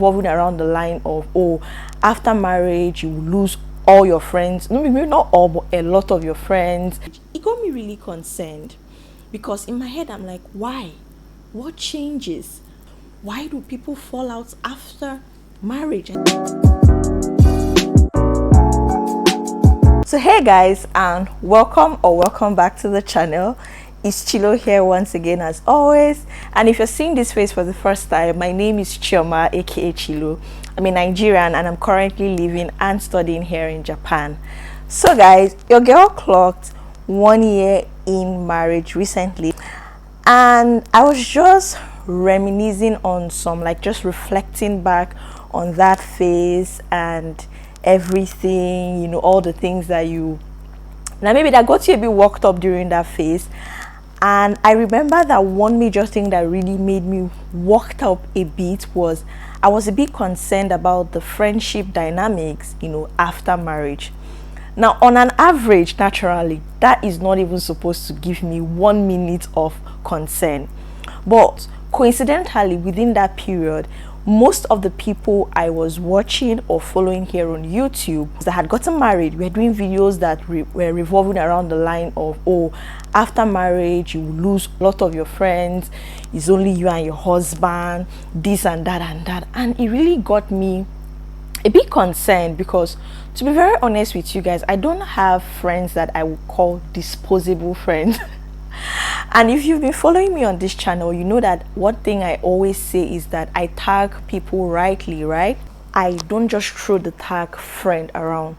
revolving around the line of, oh, after marriage you will lose all your friends. No, maybe not all, but a lot of your friends. It got me really concerned because in my head I'm like, why? What changes? Why do people fall out after marriage? So hey guys, and welcome back to the channel. It's Chilo here once again as always, and if you're seeing this face for the first time, my name is Chioma, aka Chilo. I'm a Nigerian and I'm currently living and studying here in Japan. So guys, your girl clocked 1 year in marriage recently, and I was just reminiscing on some, like, just reflecting back on that phase and everything, you know, all the things that maybe that got you a bit worked up during that phase. And I remember that one major thing that really made me worked up a bit was I was a bit concerned about the friendship dynamics, you know, after marriage. Now, on an average, naturally, that is not even supposed to give me 1 minute of concern. But coincidentally, within that period, most of the people I was watching or following here on YouTube that had gotten married were doing videos that were revolving around the line of, oh, after marriage you lose a lot of your friends, it's only you and your husband, this and that and that. And it really got me a bit concerned because, to be very honest with you guys, I don't have friends that I would call disposable friends. And if you've been following me on this channel, you know that one thing I always say is that I tag people rightly, right? I don't just throw the tag friend around.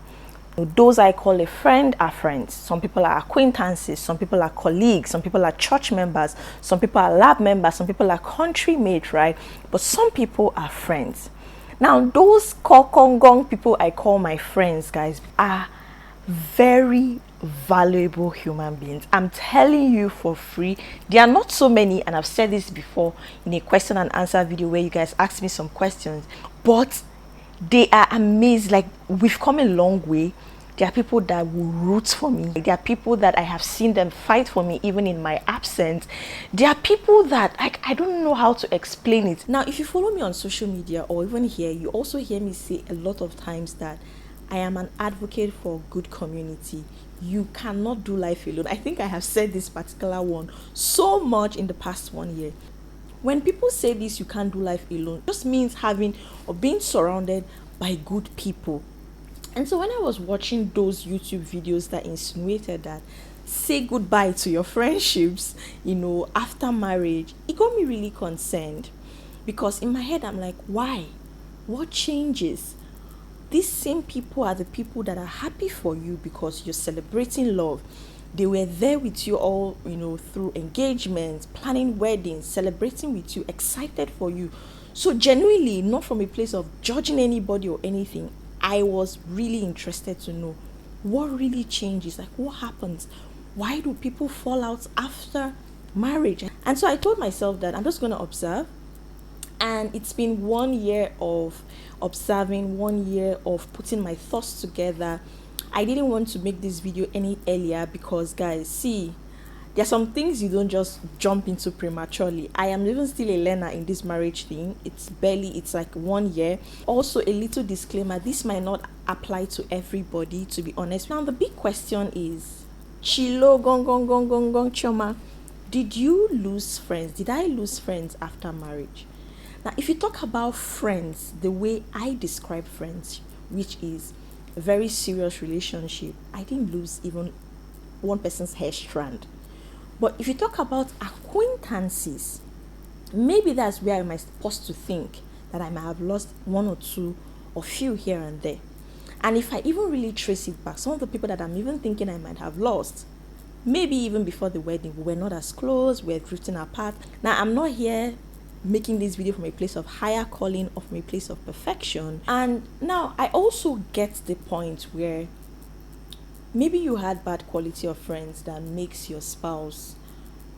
Those I call a friend are friends. Some people are acquaintances, some people are colleagues, some people are church members, some people are lab members, some people are country mates, right? But some people are friends. Now, those kokongong people I call my friends, guys, are very valuable human beings. I'm telling you for free. There are not so many, and I've said this before in a question and answer video where you guys asked me some questions, but they are amazing. Like, we've come a long way. There are people that will root for me. There are people that I have seen them fight for me even in my absence. There are people that I don't know how to explain it. Now, if you follow me on social media or even here, you also hear me say a lot of times that I am an advocate for good community. You cannot do life alone. I think I have said this particular one so much in the past 1 year. When people say this, you can't do life alone, it just means having or being surrounded by good people. And so when I was watching those YouTube videos that insinuated that say goodbye to your friendships, you know, after marriage, it got me really concerned because in my head I'm like, why? What changes? These same people are the people that are happy for you because you're celebrating love. They were there with you all, you know, through engagements, planning weddings, celebrating with you, excited for you. So genuinely, not from a place of judging anybody or anything, I was really interested to know what really changes, like what happens. Why do people fall out after marriage? And so I told myself that I'm just going to observe. And it's been 1 year of observing, 1 year of putting my thoughts together. I didn't want to make this video any earlier because, guys, see, there are some things you don't just jump into prematurely. I am even still a learner in this marriage thing. It's like 1 year. Also, a little disclaimer, this might not apply to everybody, to be honest. Now, the big question is, Chilo gong gong gong gong gong Chioma, did you lose friends? Did I lose friends after marriage? Now, if you talk about friends, the way I describe friends, which is a very serious relationship, I didn't lose even one person's hair strand. But if you talk about acquaintances, maybe that's where I might supposed to think that I might have lost one or two or few here and there. And if I even really trace it back, some of the people that I'm even thinking I might have lost, maybe even before the wedding, we were not as close, we're drifting apart. Now, I'm not here making this video from a place of higher calling or from a place of perfection. And now I also get the point where maybe you had bad quality of friends that makes your spouse,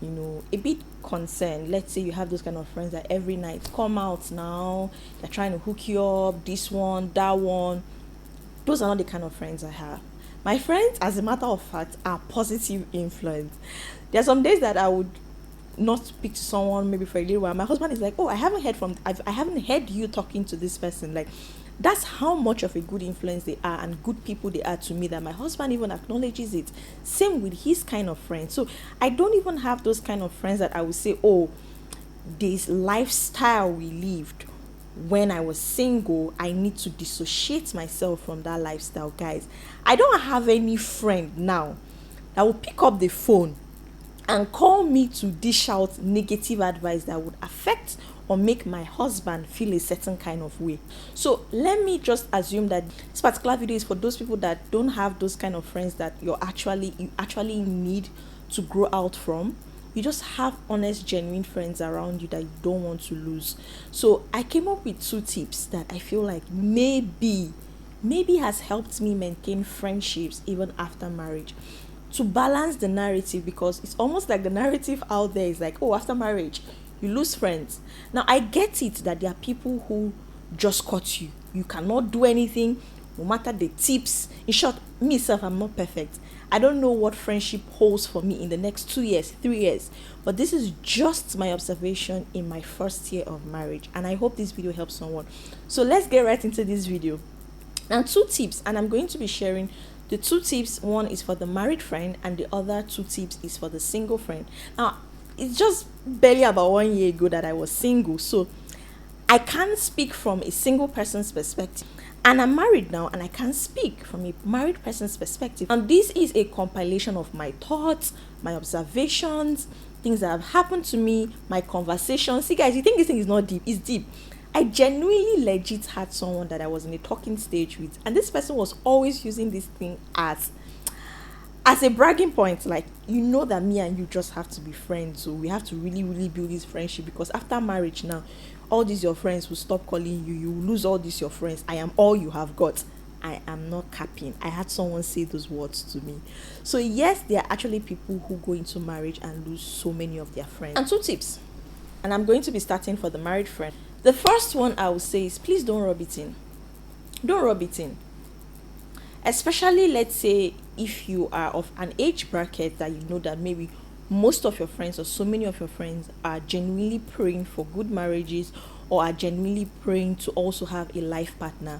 you know, a bit concerned. Let's say you have those kind of friends that every night come out now, they're trying to hook you up, this one, that one. Those are not the kind of friends I have. My friends, as a matter of fact, are positive influence. There are some days that I would not speak to someone maybe for a little while, my husband is like, oh, I haven't heard you talking to this person. Like, that's how much of a good influence they are and good people they are to me, that my husband even acknowledges it. Same with his kind of friends. So I don't even have those kind of friends that I would say, oh, this lifestyle we lived when I was single, I need to dissociate myself from that lifestyle. Guys, I don't have any friend now that will pick up the phone and call me to dish out negative advice that would affect or make my husband feel a certain kind of way. So let me just assume that this particular video is for those people that don't have those kind of friends that you actually need to grow out from. You just have honest, genuine friends around you that you don't want to lose. So I came up with 2 tips that I feel like maybe has helped me maintain friendships even after marriage, to balance the narrative, because it's almost like the narrative out there is like, oh, after marriage you lose friends. Now I get it that there are people who just cut you. You cannot do anything no matter the tips. In short, myself, I'm not perfect. I don't know what friendship holds for me in the next 2 years, 3 years, but this is just my observation in my first year of marriage, and I hope this video helps someone. So let's get right into this video. Now, 2 tips, and I'm going to be sharing the 2 tips. One is for the married friend and the other 2 tips is for the single friend. Now, it's just barely about 1 year ago that I was single, so I can't speak from a single person's perspective. And I'm married now, and I can't speak from a married person's perspective. And this is a compilation of my thoughts, my observations, things that have happened to me, my conversations. See, guys, you think this thing is not deep? It's deep. I genuinely legit had someone that I was in a talking stage with, and this person was always using this thing as a bragging point. Like, you know that me and you just have to be friends, so we have to really, really build this friendship, because after marriage now, all these your friends will stop calling you, you will lose all these your friends. I am all you have got. I am not capping. I had someone say those words to me. So yes, there are actually people who go into marriage and lose so many of their friends. And 2 tips, and I'm going to be starting for the married friend. The first one I will say is, please don't rub it in. Don't rub it in. Especially, let's say, if you are of an age bracket that you know that maybe most of your friends or so many of your friends are genuinely praying for good marriages or are genuinely praying to also have a life partner.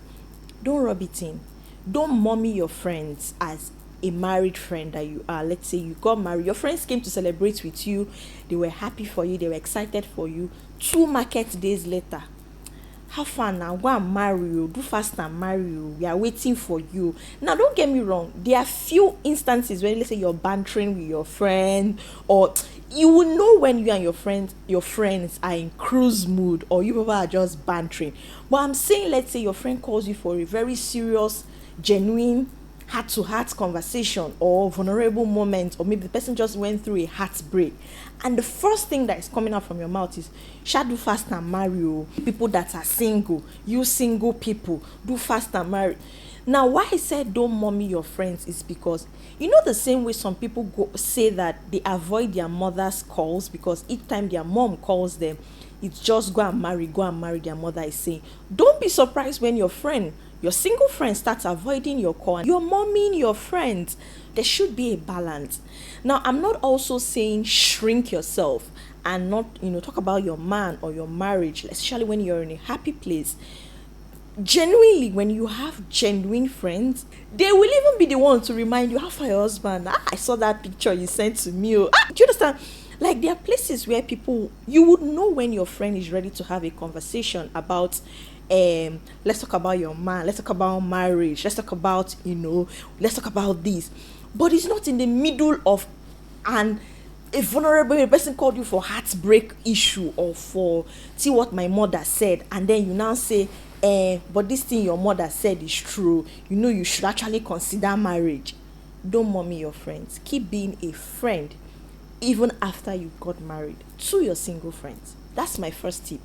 Don't rub it in. Don't mommy your friends as a married friend that you are. Let's say you got married, your friends came to celebrate with you, they were happy for you, they were excited for you. 2 market days later, have fun now, go and marry you, do fast and marry you, we are waiting for you. Now, don't get me wrong, there are few instances where, let's say, you're bantering with your friend, or you will know when you and your friends are in cruise mood, or you people are just bantering. But I'm saying, let's say your friend calls you for a very serious, genuine, heart-to-heart conversation or vulnerable moment, or maybe the person just went through a heartbreak, and the first thing that is coming out from your mouth is, "Shall do fast and marry you." People that are single, you single people, do fast and marry. Now, why I said don't mommy your friends is because, you know, the same way some people say that they avoid their mother's calls because each time their mom calls them, it's just go and marry their mother is saying. Don't be surprised when your single friend starts avoiding your call and you're momming your friends. There should be a balance. Now, I'm not also saying shrink yourself and not, talk about your man or your marriage, especially when you're in a happy place. Genuinely, when you have genuine friends, they will even be the one to remind you, how far your husband, I saw that picture you sent to me. Do you understand? Like, there are places where you would know when your friend is ready to have a conversation about, let's talk about your man, let's talk about marriage, let's talk about, let's talk about this. But it's not in the middle of a vulnerable person called you for heartbreak issue or for, see what my mother said, and then you now say, but this thing your mother said is true, you should actually consider marriage. Don't mommy your friends. Keep being a friend even after you got married to your single friends. That's my first tip.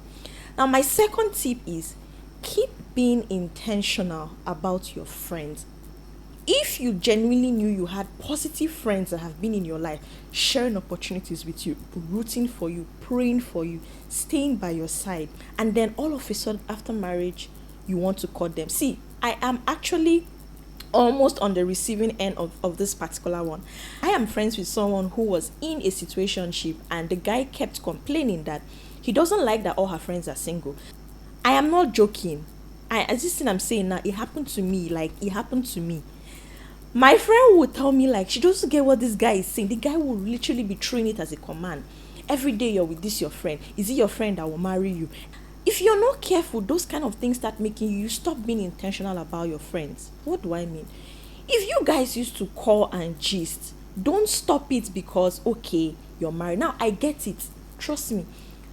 Now, my second tip is, keep being intentional about your friends. If you genuinely knew you had positive friends that have been in your life, sharing opportunities with you, rooting for you, praying for you, staying by your side, and then all of a sudden after marriage, you want to cut them. See, I am actually almost on the receiving end of this particular one. I am friends with someone who was in a situationship, and the guy kept complaining that he doesn't like that all her friends are single. I am not joking. As this thing I'm saying now, it happened to me. Like, it happened to me. My friend would tell me, like, she doesn't get what this guy is saying. The guy will literally be throwing it as a command. Every day you're with this your friend. Is it your friend that will marry you? If you're not careful, those kind of things start making you stop being intentional about your friends. What do I mean? If you guys used to call and gist, don't stop it because, okay, you're married. Now, I get it. Trust me.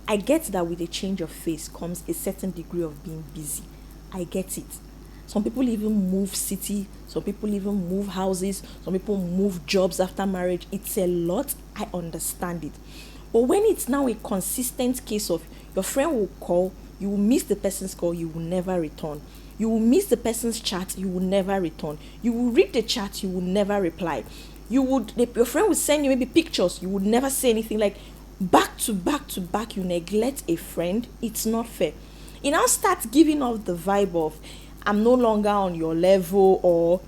I get that with a change of face comes a certain degree of being busy. I get it. Some people even move city. Some people even move houses. Some people move jobs after marriage. It's a lot. I understand it. But when it's now a consistent case of your friend will call, you will miss the person's call, you will never return. You will miss the person's chat, you will never return. You will read the chat, you will never reply. Your friend will send you maybe pictures, you would never say anything. Like, back to back to back, you neglect a friend. It's not fair. It now starts giving off the vibe of, I'm no longer on your level, or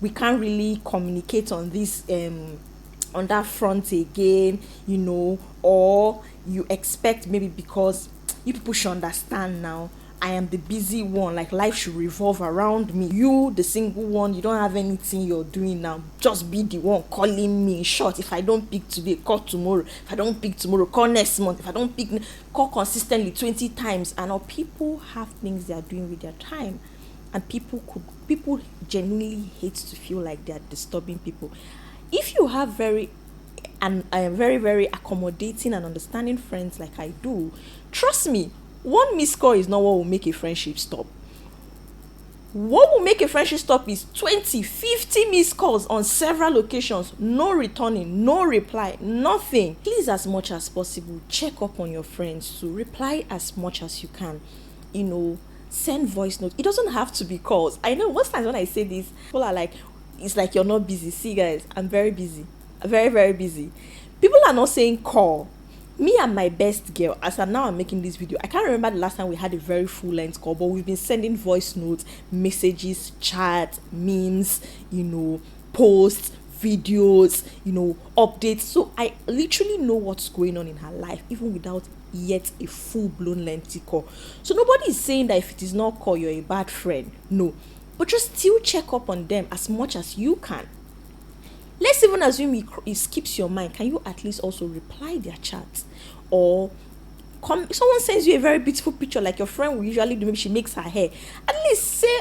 we can't really communicate on this on that front again, or you expect maybe because you people should understand now, I am the busy one, like life should revolve around me. You, the single one, you don't have anything you're doing now. Just be the one calling me. In short, if I don't pick today, call tomorrow. If I don't pick tomorrow, call next month. If I don't pick, call consistently 20 times. And all people have things they are doing with their time. And people genuinely hate to feel like they are disturbing people. If you have very and I am very, very accommodating and understanding friends like I do, trust me, one missed call is not what will make a friendship stop. What will make a friendship stop is 20, 50 missed calls on several occasions, no returning, no reply, nothing. Please, as much as possible, check up on your friends to reply as much as you can. Send voice notes. It doesn't have to be calls. I know most times when I say this, people are like, it's like you're not busy. See, guys, I'm very busy. Very, very busy. People are not saying call. Me and my best girl, as I'm making this video, I can't remember the last time we had a very full length call, but we've been sending voice notes, messages, chat, memes, posts, videos, updates. So I literally know what's going on in her life, even without yet a full-blown lengthy call. So nobody is saying that if it is not call, you're a bad friend. No. But just still check up on them as much as you can. Let's even assume it skips your mind. Can you at least also reply their chat? Or someone sends you a very beautiful picture like your friend will usually do, maybe she makes her hair. At least say,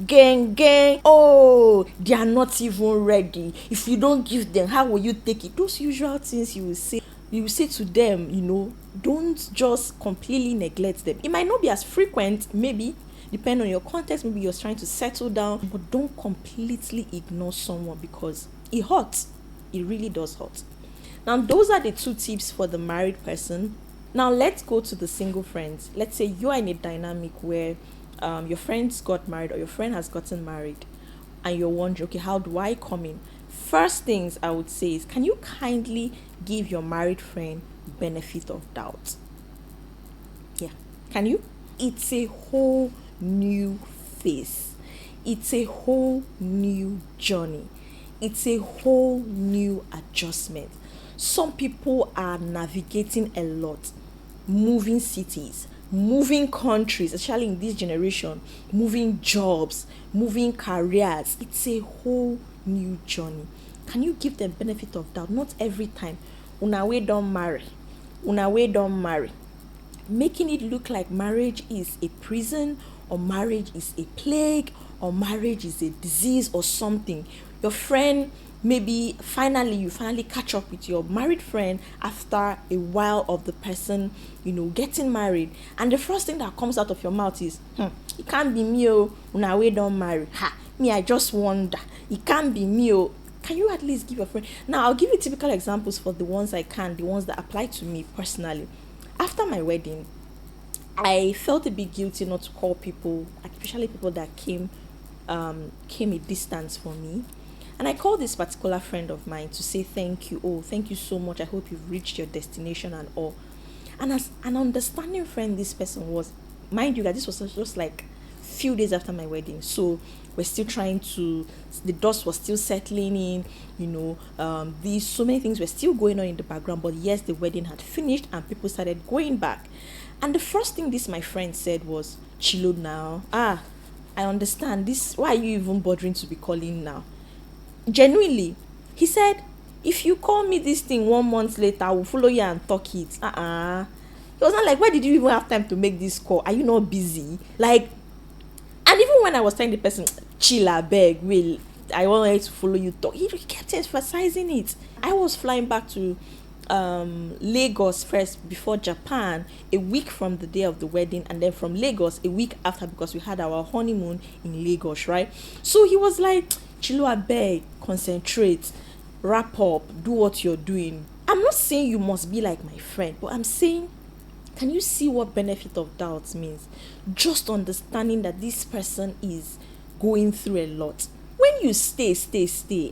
gang, oh, they are not even ready. If you don't give them, how will you take it? Those usual things you will say. You will say to them, don't just completely neglect them. It might not be as frequent, maybe, depend on your context. Maybe you're trying to settle down, but don't completely ignore someone because it hurts. It really does hurt. Now, those are the 2 tips for the married person. Now, let's go to the single friends. Let's say you are in a dynamic where your friends got married or your friend has gotten married and you're wondering, okay, how do I come in? First things I would say is, can you kindly give your married friend benefit of doubt? Yeah. Can you? It's a whole new phase. It's a whole new journey. It's a whole new adjustment. Some people are navigating a lot, moving cities, moving countries, especially in this generation, moving jobs, moving careers. It's a whole new journey. Can you give them benefit of doubt? Not every time. Una we don't marry. Making it look like marriage is a prison, or marriage is a plague, or marriage is a disease or something. Your friend, maybe you finally catch up with your married friend after a while of the person, getting married. And the first thing that comes out of your mouth is, it can't be me, una we don't marry. Me, I just wonder. It can't be me. Can you at least give your friend? Now, I'll give you typical examples for the ones the ones that apply to me personally. After my wedding, I felt a bit guilty not to call people, especially people that came a distance from me. And I called this particular friend of mine to say thank you. Oh, thank you so much. I hope you've reached your destination and all. And as an understanding friend this person was, mind you that this was just like few days after my wedding. So we're still trying to, the dust was still settling in, these so many things were still going on in the background. But yes, the wedding had finished and people started going back. And the first thing this my friend said was, Chilo now. I understand this. Why are you even bothering to be calling now? Genuinely, he said, if you call me this thing 1 month later, I will follow you and talk it. He was not like, why did you even have time to make this call? Are you not busy? Like, and even when I was telling the person, chill, beg, will, I wanted to follow you talk, he kept emphasizing it. I was flying back to Lagos first before Japan a week from the day of the wedding, and then from Lagos a week after, because we had our honeymoon in Lagos, right? So he was like, Chilo, abeg, concentrate, wrap up, do what you're doing. I'm not saying you must be like my friend, but I'm saying, can you see what benefit of doubt means? Just understanding that this person is going through a lot. When you stay,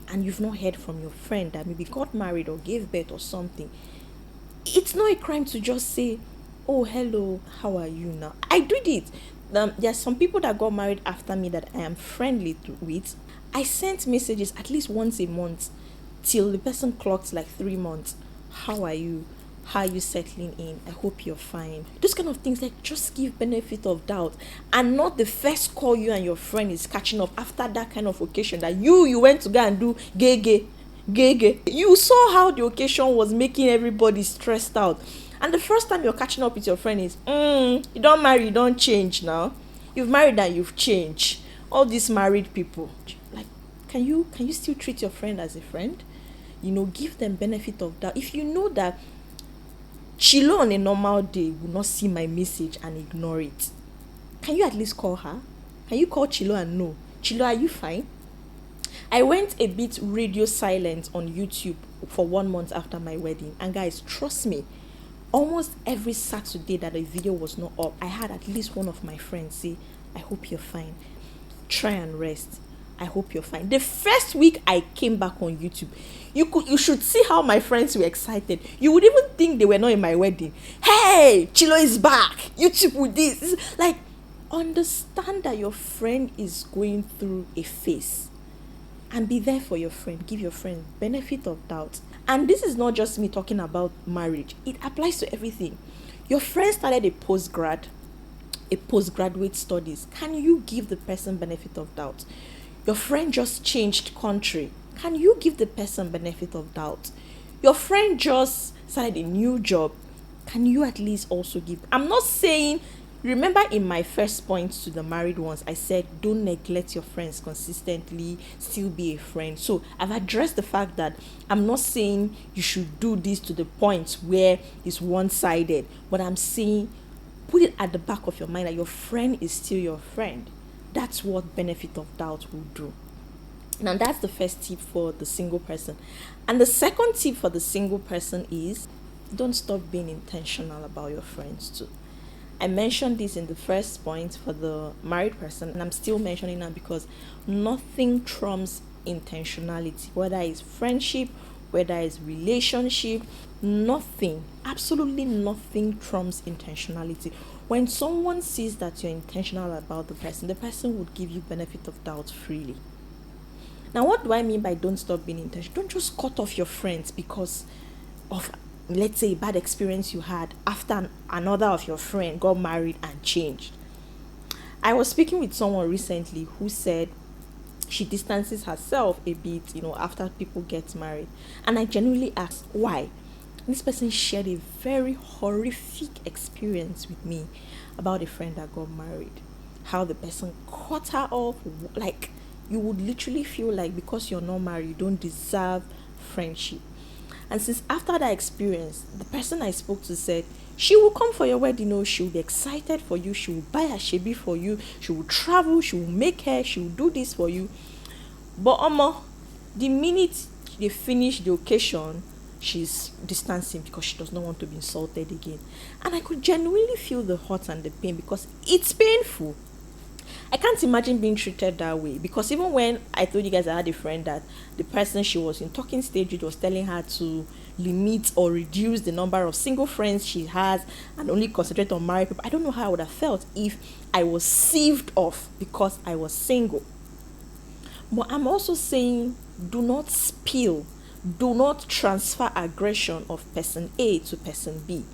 and you've not heard from your friend that maybe got married or gave birth or something, it's not a crime to just say, oh, hello, how are you now? I did it. There are some people that got married after me that I am friendly with. I sent messages at least once a month till the person clocked like 3 months. How are you? How are you settling in? I hope you're fine. Those kind of things, like, just give benefit of doubt, and not the first call you and your friend is catching up after that kind of occasion that you went to go and do gay. You saw how the occasion was making everybody stressed out, and the first time you're catching up with your friend is you don't marry, you don't change now. You've married and you've changed. All these married people, like, can you still treat your friend as a friend? Give them benefit of doubt. If you know that Chilo on a normal day will not see my message and ignore it, can you at least call her? Can you call Chilo and know, Chilo, are you fine? I went a bit radio silent on YouTube for 1 month after my wedding, and guys, trust me, almost every Saturday that a video was not up, I had at least one of my friends say, I hope you're fine, try and rest, I hope you're fine. The first week I came back on YouTube, you should see how my friends were excited. You would even think they were not in my wedding. Hey, Chilo is back. YouTube with this. Like, understand that your friend is going through a phase, and be there for your friend. Give your friend benefit of doubt. And this is not just me talking about marriage. It applies to everything. Your friend started a postgraduate studies. Can you give the person benefit of doubt? Your friend just changed country. Can you give the person benefit of doubt? Your friend just started a new job. Can you at least also give? I'm not saying, remember in my first point to the married ones, I said, don't neglect your friends consistently, still be a friend. So I've addressed the fact that I'm not saying you should do this to the point where it's one-sided, but I'm saying put it at the back of your mind that your friend is still your friend. That's what benefit of doubt will do. Now, that's the first tip for the single person. And the second tip for the single person is, don't stop being intentional about your friends too. I mentioned this in the first point for the married person, and I'm still mentioning that because nothing trumps intentionality, whether it's friendship, whether it's relationship, nothing, absolutely nothing trumps intentionality. When someone sees that you're intentional about the person would give you benefit of doubt freely. Now, what do I mean by don't stop being intentional? Don't just cut off your friends because of, let's say, a bad experience you had after another of your friend got married and changed. I was speaking with someone recently who said she distances herself a bit, after people get married. And I genuinely asked why. This person shared a very horrific experience with me about a friend that got married. How the person cut her off. Like, you would literally feel like because you're not married, you don't deserve friendship. And since after that experience, the person I spoke to said, she will come for your wedding, she will be excited for you, she will buy a shebi for you, she will travel, she will make hair, she will do this for you. But the minute they finish the occasion, she's distancing because she does not want to be insulted again. And I could genuinely feel the hurt and the pain because it's painful. I can't can't imagine being treated that way, because even when I told you guys I had a friend that the person she was in talking stage with was telling her to limit or reduce the number of single friends she has and only concentrate on married people, I don't know how I would have felt if I was sieved off because I was single. But I'm also saying, do not spill, do not transfer aggression of person A to person B.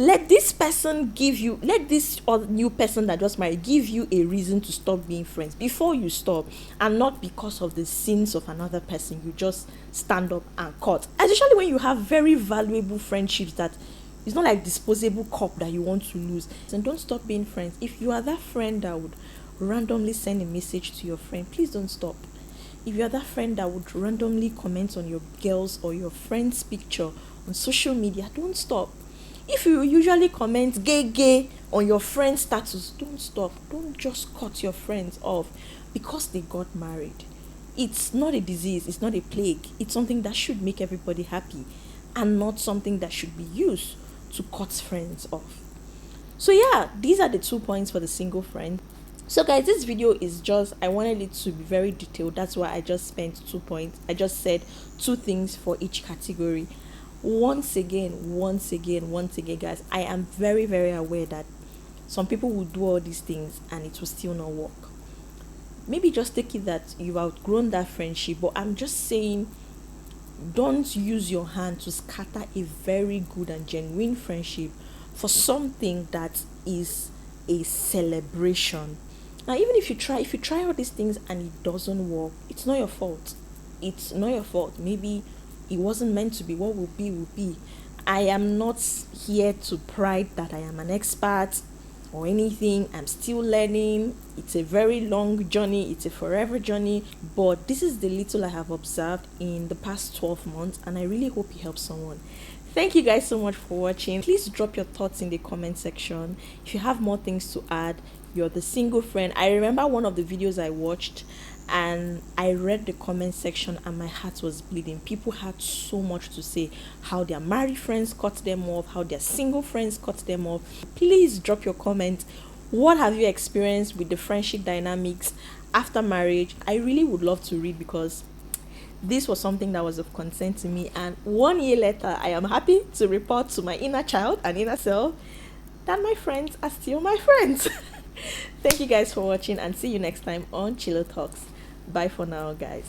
Let this person give you, let this new person that just might give you a reason to stop being friends before you stop, and not because of the sins of another person you just stand up and cut. Especially when you have very valuable friendships that it's not like disposable cup that you want to lose. And don't stop being friends. If you are that friend that would randomly send a message to your friend, please don't stop. If you're that friend that would randomly comment on your girls or your friend's picture on social media, don't stop. If you usually comment gay on your friend's status, don't stop. Don't just cut your friends off because they got married. It's not a disease, it's not a plague. It's something that should make everybody happy and not something that should be used to cut friends off. So yeah, these are the 2 points for the single friend. So guys, this video is just, I wanted it to be very detailed. That's why I just spent 2 points. I just said 2 things for each category. Once again, guys, I am very, very aware that some people will do all these things and it will still not work. Maybe just take it that you've outgrown that friendship, but I'm just saying, don't use your hand to scatter a very good and genuine friendship for something that is a celebration. Now, even if you try all these things and it doesn't work, it's not your fault. It's not your fault. Maybe it wasn't meant to be. What will be will be. I am not here to pride that I am an expert or anything. I'm still learning. It's a very long journey. It's a forever journey. But this is the little I have observed in the past 12 months, and I really hope it helps someone. Thank you guys so much for watching. Please drop your thoughts in the comment section. If you have more things to add, you're the single friend. I remember one of the videos I watched and I read the comment section and my heart was bleeding. People had so much to say, how their married friends cut them off, how their single friends cut them off. Please drop your comment. What have you experienced with the friendship dynamics after marriage? I really would love to read, because this was something that was of concern to me, and 1 year later I am happy to report to my inner child and inner self that my friends are still my friends. Thank you guys for watching, and see you next time on Chilotalks. Bye for now, guys.